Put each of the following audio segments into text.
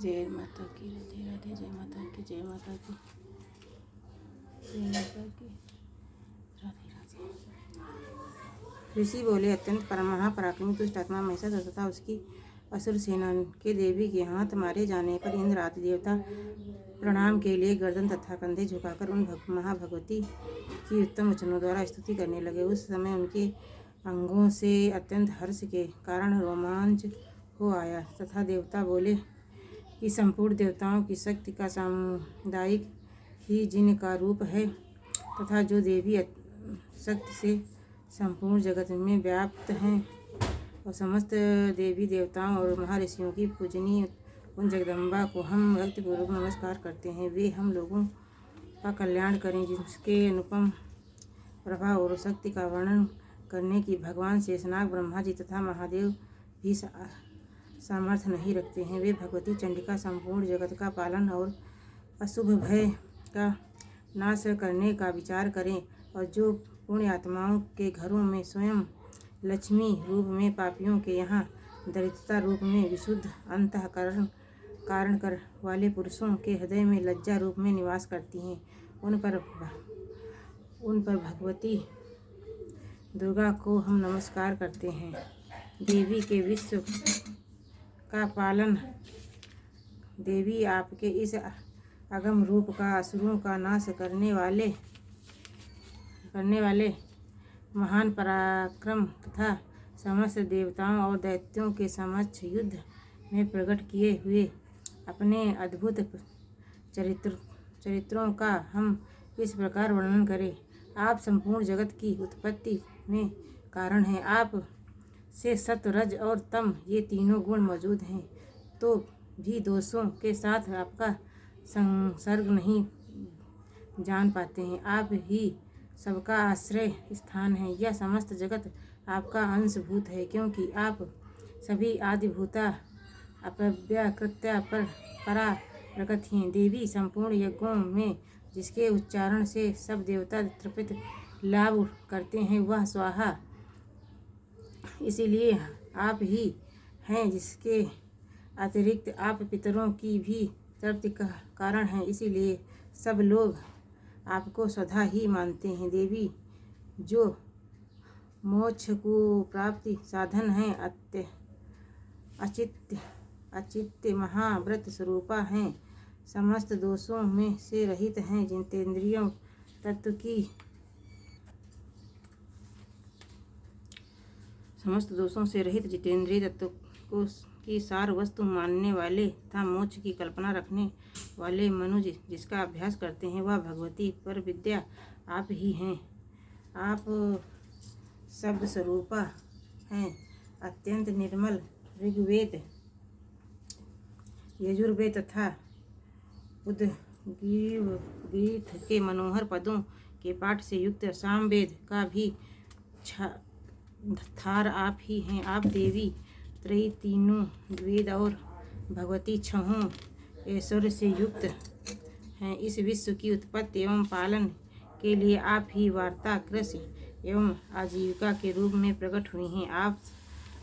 जय माता की, राधे राधे। जय माता की, जय माता की, जय माता की, राधे राधे। ऋषि बोले, अत्यंत महापराक्रमी दुष्ट आत्मा महिषासुर तथा उसकी असुर सेना के देवी के हाथ मारे जाने पर इंद्र आदि देवता प्रणाम के लिए गर्दन तथा कंधे झुकाकर उन महाभगवती की उत्तम वचनों द्वारा स्तुति करने लगे। उस समय उनके अंगों से अत्यंत हर्ष के कारण रोमांच हो आया तथा देवता बोले कि संपूर्ण देवताओं की शक्ति का सामुदायिक ही जिनका रूप है तथा जो देवी शक्ति से संपूर्ण जगत में व्याप्त हैं और समस्त देवी देवताओं और महर्षियों की पूजनीय उन जगदम्बा को हम भक्तिपूर्वक नमस्कार करते हैं। वे हम लोगों का कल्याण करें, जिसके अनुपम प्रभाव और शक्ति का वर्णन करने की भगवान शेषनाग, ब्रह्मा जी तथा महादेव भी सामर्थ्य नहीं रखते हैं। वे भगवती चंडिका संपूर्ण जगत का पालन और अशुभ भय का नाश करने का विचार करें और जो पुण्य आत्माओं के घरों में स्वयं लक्ष्मी रूप में, पापियों के यहाँ दरिद्रता रूप में, विशुद्ध अंतःकरण कारण कर वाले पुरुषों के हृदय में लज्जा रूप में निवास करती हैं, उन पर भगवती दुर्गा को हम नमस्कार करते हैं। देवी के विश्व का पालन, देवी आपके इस अगम रूप का असुरों का नाश करने वाले महान पराक्रम तथा समस्त देवताओं और दैत्यों के समक्ष युद्ध में प्रकट किए हुए अपने अद्भुत चरित्रों का हम इस प्रकार वर्णन करें। आप संपूर्ण जगत की उत्पत्ति में कारण हैं। आप से सत्व, रज और तम ये तीनों गुण मौजूद हैं, तो भी दोषों के साथ आपका संसर्ग नहीं जान पाते हैं। आप ही सबका आश्रय स्थान है। यह समस्त जगत आपका अंशभूत है, क्योंकि आप सभी आदिभूता अपव्यकृत्या परा प्रकृति हैं। देवी संपूर्ण यज्ञों में जिसके उच्चारण से सब देवता तृप्त लाभ करते हैं, वह स्वाहा इसीलिए आप ही हैं। जिसके अतिरिक्त आप पितरों की भी तृप्ति का कारण हैं, इसीलिए सब लोग आपको स्वधा ही मानते हैं। देवी जो मोक्ष को प्राप्ति साधन है, अचित्य महाव्रत स्वरूपा हैं, समस्त दोषों में से रहित हैं, जितेंद्रिय तत्व को की सार वस्तु मानने वाले तथा मोक्ष की कल्पना रखने वाले मनुज जिसका अभ्यास करते हैं, वह भगवती पर विद्या आप ही हैं। आप शब्द स्वरूपा हैं। अत्यंत निर्मल ऋग्वेद, यजुर्वेद तथा उद्गीत के मनोहर पदों के पाठ से युक्त सामवेद का भी थार आप ही हैं। आप देवी त्रयी, तीनों वेद और भगवती छहों ऐश्वर्य से युक्त हैं। इस विश्व की उत्पत्ति एवं पालन के लिए आप ही वार्ता, कृषि एवं आजीविका के रूप में प्रकट हुई हैं। आप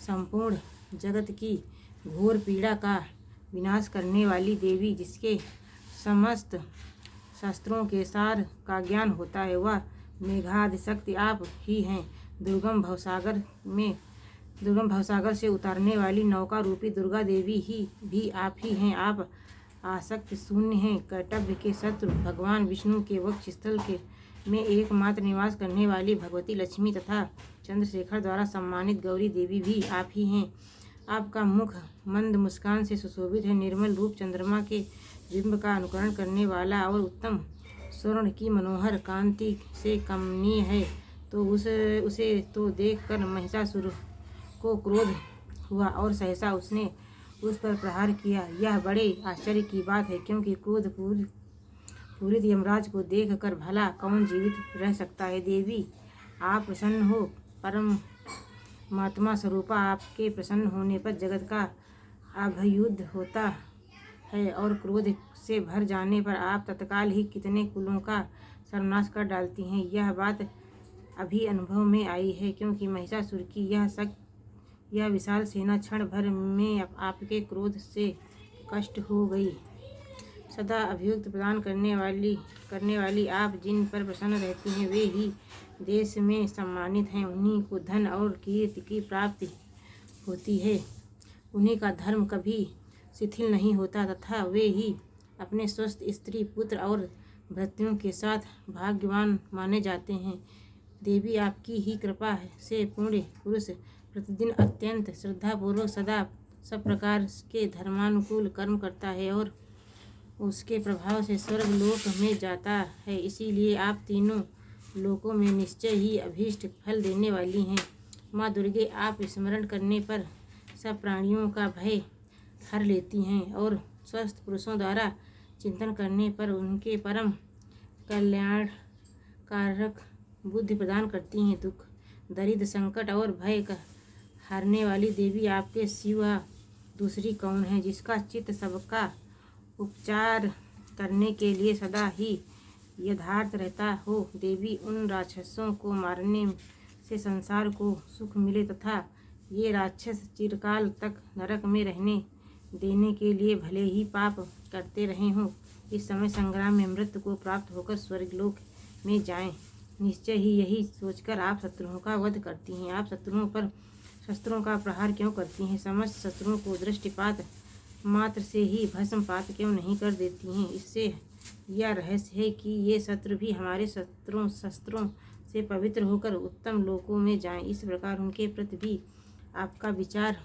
संपूर्ण जगत की घोर पीड़ा का विनाश करने वाली देवी, जिसके समस्त शास्त्रों के सार का ज्ञान होता है, वह मेघादि शक्ति आप ही हैं। दुर्गम भवसागर से उतारने वाली नौका रूपी दुर्गा देवी भी आप ही हैं। आप आसक्त शून्य हैं। कर्तव्य के शत्रु भगवान विष्णु के वक्ष स्थल में एकमात्र निवास करने वाली भगवती लक्ष्मी तथा चंद्रशेखर द्वारा सम्मानित गौरी देवी भी आप ही हैं। आपका मुख मंद मुस्कान से सुशोभित है। निर्मल रूप चंद्रमा के बिंब का अनुकरण करने वाला और उत्तम स्वर्ण की मनोहर कांति से कमनीय है। तो उसे तो देखकर महिषासुर को क्रोध हुआ और सहसा उसने उस पर प्रहार किया। यह बड़े आश्चर्य की बात है, क्योंकि क्रोध पूरित यमराज को देखकर भला कौन जीवित रह सकता है। देवी आप प्रसन्न हो। परमात्मा स्वरूपा आपके प्रसन्न होने पर जगत का अभयुद्ध होता है और क्रोध से भर जाने पर आप तत्काल ही कितने कुलों का सर्वनाश कर डालती हैं। यह बात अभी अनुभव में आई है, क्योंकि महिषासुर की यह विशाल सेना क्षण भर में आपके क्रोध के कष्ट हो गई। सदा अभ्युदय प्रदान करने वाली आप जिन पर प्रसन्न रहती हैं वे ही देश में सम्मानित हैं। उन्हीं को धन और कीर्ति की प्राप्ति होती है। उन्हीं का धर्म कभी शिथिल नहीं होता तथा वे ही अपने स्वस्थ स्त्री पुत्र और भृत्यों के साथ भाग्यवान माने जाते हैं। देवी आपकी ही कृपा से पुण्य पुरुष प्रतिदिन अत्यंत श्रद्धापूर्वक सदा सब प्रकार के धर्मानुकूल कर्म करता है और उसके प्रभाव से स्वर्ग लोक में जाता है। इसीलिए आप तीनों लोकों में निश्चय ही अभीष्ट फल देने वाली हैं। माँ दुर्गे आप स्मरण करने पर सब प्राणियों का भय हर लेती हैं और स्वस्थ पुरुषों द्वारा चिंतन करने पर उनके परम कल्याणकारक बुद्धि प्रदान करती हैं। दुख दरिद्र संकट और भय का हारने वाली देवी आपके सिवा दूसरी कौन है, जिसका चित्त सबका उपचार करने के लिए सदा ही यथार्थ रहता हो। देवी उन राक्षसों को मारने से संसार को सुख मिले तथा ये राक्षस चिरकाल तक नरक में रहने देने के लिए भले ही पाप करते रहे हों, इस समय संग्राम में मृत्यु को प्राप्त होकर स्वर्गलोक में जाएं। निश्चय ही यही सोचकर आप शत्रुओं का वध करती हैं। आप शत्रुओं पर शस्त्रों का प्रहार क्यों करती हैं? समस्त शत्रुओं को दृष्टिपात मात्र से ही भस्मपात क्यों नहीं कर देती हैं? इससे यह रहस्य है कि ये शत्रु भी हमारे शस्त्रों से पवित्र होकर उत्तम लोकों में जाएं। इस प्रकार उनके प्रति भी आपका विचार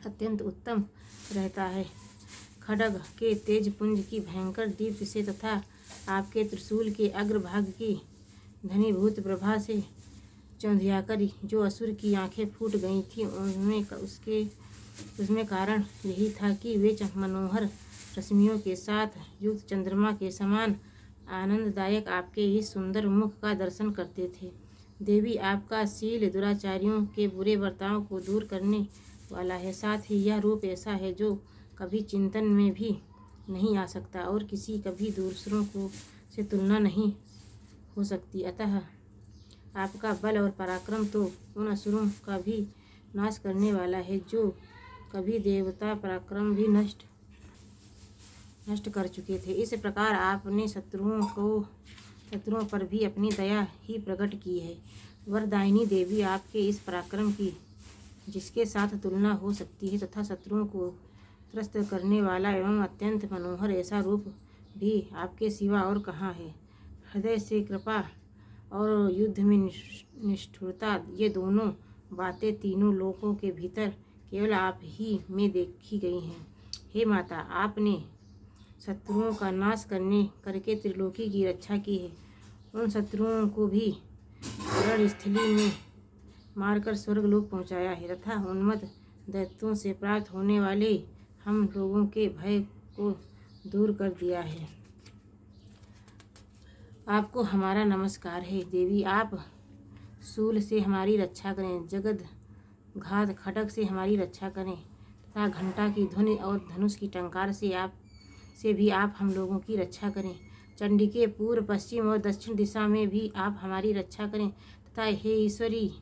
अत्यंत उत्तम रहता है। खड्ग के तेज पुंज की भयंकर दीप्ति से तथा आपके त्रिशूल के अग्रभाग की घनीभूत प्रभा से चौंधियाकर जो असुर की आंखें फूट गई थीं, उसमें कारण यही था कि वे मनोहर रश्मियों के साथ युक्त चंद्रमा के समान आनंददायक आपके इस सुंदर मुख का दर्शन करते थे। देवी आपका शील दुराचारियों के बुरे बर्ताव को दूर करने वाला है। साथ ही यह रूप ऐसा है जो कभी चिंतन में भी नहीं आ सकता और किसी कभी दूसरों को से तुलना नहीं हो सकती। अतः आपका बल और पराक्रम तो उन असुरों का भी नाश करने वाला है जो कभी देवता पराक्रम भी नष्ट कर चुके थे। इस प्रकार आपने शत्रुओं पर भी अपनी दया ही प्रकट की है। वरदायिनी देवी आपके इस पराक्रम की जिसके साथ तुलना हो सकती है तथा शत्रुओं को त्रस्त करने वाला एवं अत्यंत मनोहर ऐसा रूप भी आपके सिवा और कहाँ है। हृदय से कृपा और युद्ध में निष्ठुरता, ये दोनों बातें तीनों लोकों के भीतर केवल आप ही में देखी गई हैं। हे माता, आपने शत्रुओं का नाश करके त्रिलोकी की रक्षा की है। उन शत्रुओं को भी रणस्थली में मारकर स्वर्गलोक पहुंचाया है तथा उन्मत्त दैत्यों से प्राप्त होने वाले हम लोगों के भय को दूर कर दिया है। आपको हमारा नमस्कार है। देवी, आप शूल से हमारी रक्षा करें, जगद घात खड्ग से हमारी रक्षा करें तथा घंटा की ध्वनि और धनुष की टंकार से भी आप हम लोगों की रक्षा करें। चंडी के पूर्व पश्चिम और दक्षिण दिशा में भी आप हमारी रक्षा करें तथा हे ईश्वरी,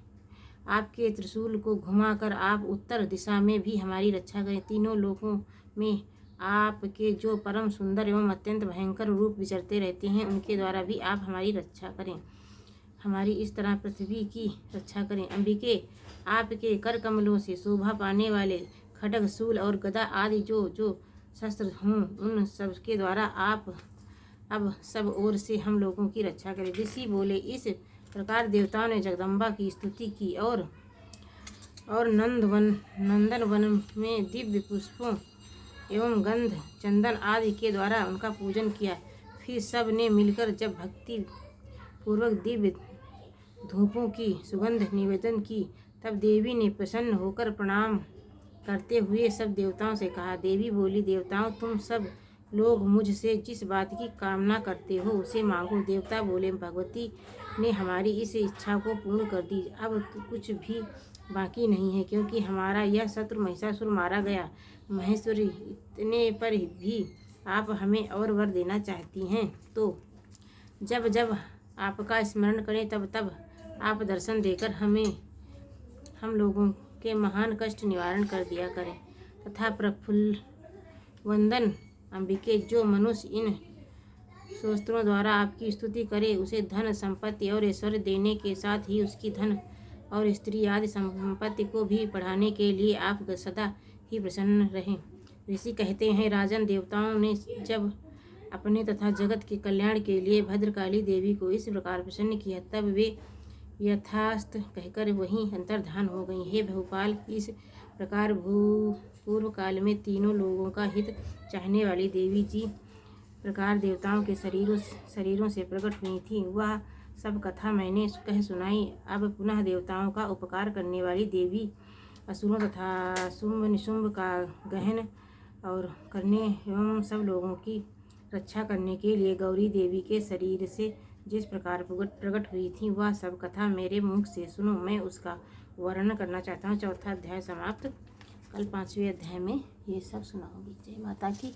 आपके त्रिशूल को घुमाकर आप उत्तर दिशा में भी हमारी रक्षा करें। तीनों लोकों में आपके जो परम सुंदर एवं अत्यंत भयंकर रूप विचरते रहते हैं, उनके द्वारा भी आप हमारी रक्षा करें। हमारी इस तरह पृथ्वी की रक्षा करें। अंबिके, आपके कर कमलों से शोभा पाने वाले खड्ग, शूल और गदा आदि जो शस्त्र हों, उन सब के द्वारा आप अब सब ओर से हम लोगों की रक्षा करें। ऋषि बोले। इस प्रकार देवताओं ने जगदम्बा की स्तुति की और नंदन वन में दिव्य पुष्पों एवं गंध चंदन आदि के द्वारा उनका पूजन किया। फिर सब ने मिलकर जब भक्ति पूर्वक दिव्य धूपों की सुगंध निवेदन की, तब देवी ने प्रसन्न होकर प्रणाम करते हुए सब देवताओं से कहा। देवी बोली, देवताओं, तुम सब लोग मुझसे जिस बात की कामना करते हो उसे मांगो। देवता बोले, भगवती ने हमारी इस इच्छा को पूर्ण कर दी। अब कुछ भी बाकी नहीं है, क्योंकि हमारा यह शत्रु महिषासुर मारा गया। महेश्वरी, इतने पर भी आप हमें और वर देना चाहती हैं तो जब जब आपका स्मरण करें तब तब आप दर्शन देकर हम लोगों के महान कष्ट निवारण कर दिया करें तथा वंदन अंबिके। जो मनुष्य इन स्तोत्रों द्वारा आपकी स्तुति करे उसे धन संपत्ति और ऐश्वर्य देने के साथ ही उसकी धन और स्त्री आदि संपत्ति को भी बढ़ाने के लिए आप सदा ही प्रसन्न रहें। ऋषि कहते हैं, राजन, देवताओं ने जब अपने तथा जगत के कल्याण के लिए भद्रकाली देवी को इस प्रकार प्रसन्न किया तब वे यथास्थ कहकर वहीं अंतर्धान हो गई। हे बहुपाल, इस प्रकार पूर्व काल में तीनों लोगों का हित चाहने वाली देवी जी प्रकार देवताओं के शरीरों से प्रकट हुई थी। वह सब कथा मैंने कह सुनाई। अब पुनः देवताओं का उपकार करने वाली देवी असुरों तथा शुंभ निशुंभ का गहन और करने एवं सब लोगों की रक्षा करने के लिए गौरी देवी के शरीर से जिस प्रकार प्रकट हुई थी वह सब कथा मेरे मुख से सुनो। मैं उसका वर्णन करना चाहता हूँ। चौथा अध्याय समाप्त। कल 5वें अध्याय में ये सब सुनाऊंगी। जय माता की।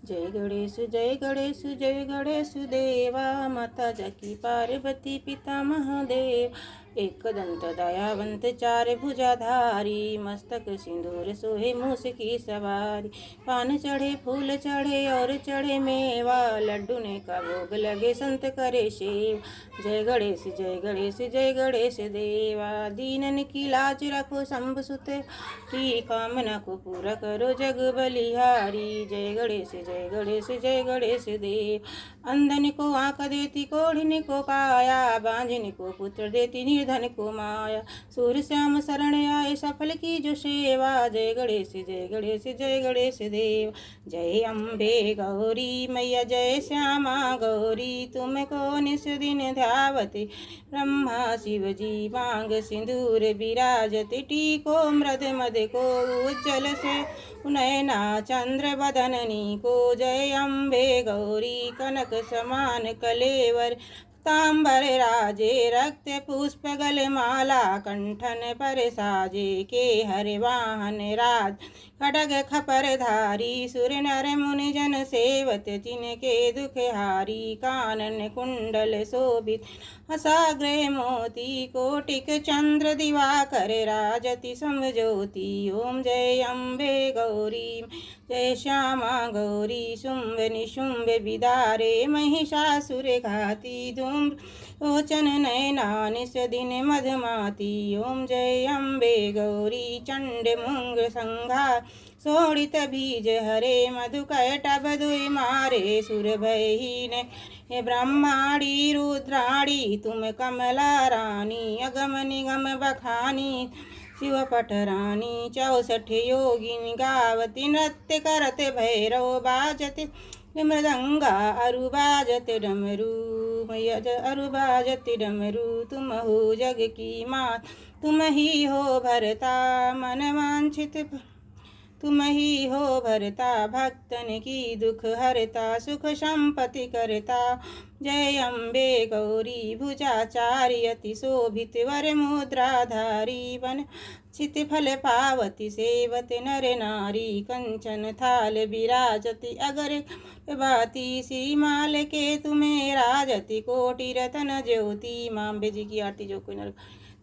जय गणेश जय गणेश जय गणेश देवा। माता जकी पार्वती पिता महादेव। एक दंत दयावंत चार भुजाधारी। मस्तक सिंदूर सोहे मूस की सवारी। पान चढ़े फूल चढ़े और चढ़े मेवा। लड्डू ने का भोग लगे संत करे सेव। जय गणेश जय गणेश जय गणेश देवा। दीनन की लाज रखो शंभ सुत की। कामना को पूरा करो जग बलिहारी। जय गणेश जय गणेश जय गणेश देव। अंधन को आँख देती कोढ़िन को काया। बांझिन को पुत्र देती निर्धन को माया। सूर्य श्याम शरण आए सफल की जो सेवा। जय गणेश जय गणेश जय गणेश देव। जय अम्बे गौरी मैया जय श्यामा गौरी। तुमको निस दिन ध्यावती ब्रह्मा शिव जी। मांग सिंदूर विराजत टीको मृद मद को। उज्जवल से नयना चंद्र बदननी को। जय अम्बे गौरी कनक समान कलेवर। तांबर राजे रक्त पुष्प गल माला। कंठन पर साजे के हर वाहन राज। खड्ग खपर धारी सुर नर मुनि जन सेवत। जिनके दुख हारी कानन कुंडल शोभित। हसाग्र मोती कोटिक चंद्र दिवाकर। राजति समज्योति। ओम जय अम्बे गौरी जय श्यामा गौरी। शुंभ निशुंभ विदारे महिषासुर घाती। धूम्र लोचन नयना निस दिन मधमाती। ओम जय अम्बे गौरी चंड मुंग संघार। शोणित बीज हरे मधुकैटभ दुई मारे। सुर भयहीन हे ब्रह्माणी रुद्राणी। तुम कमला रानी अगम निगम बखानी। शिव पटरानी 64 योगिनी गावती। नृत्य करत भैरव बाजत मृदंगा। अरु बाजत डमरू मैया अरु बाजत डमरू। तुम हो जग की मात तुम ही हो भरता। मन वांछित तुम ही हो भरता। भक्तन की दुख हरता सुख संपत्ति करता। जय अम्बे गौरी भुजाचारी अति शोभित वर मुद्राधारी। वन चित फल पावती सेवत नर नारी। कंचन थाल विराजति अगर बाती। सीमाल के तुम्हें राजति कोटि रतन ज्योति। माँ बेजी की आरती जो कोई नर।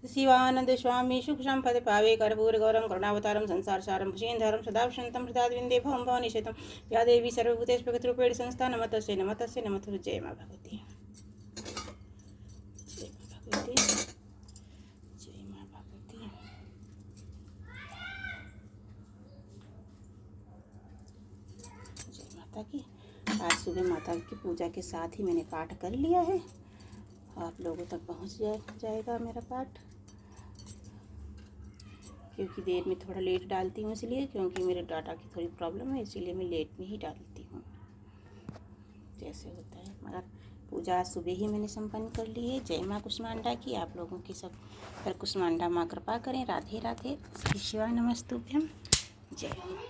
शिवानंद स्वामी सुख संपद पावे। कर्पूर गौरम करुणावतारम संसार सारम भुजेन्धारम सदा शांतम हृदय विंदे भवम भवानी शेतम। या देवी सर्वभूतेषु प्रकृतिरूपेण संस्था। नमस्तस्यै नमस्तस्यै नमः। जय माँ भगवती। जय माँ भगवती। जय माँ भगवती। जय माता की। आज सुबह माता की पूजा के साथ ही मैंने पाठ कर लिया है। आप लोगों तक पहुंच जाएगा मेरा पाठ। क्योंकि देर में थोड़ा लेट डालती हूँ इसलिए, क्योंकि मेरे डाटा की थोड़ी प्रॉब्लम है, इसीलिए मैं लेट में ही डालती हूँ जैसे होता है। मगर पूजा सुबह ही मैंने संपन्न कर ली है। जय माँ कुष्मांडा की। आप लोगों की सब पर कुष्मांडा माँ कृपा करें। राधे राधे। श्री शिवाय नमस्तुभ्यम। जय हो।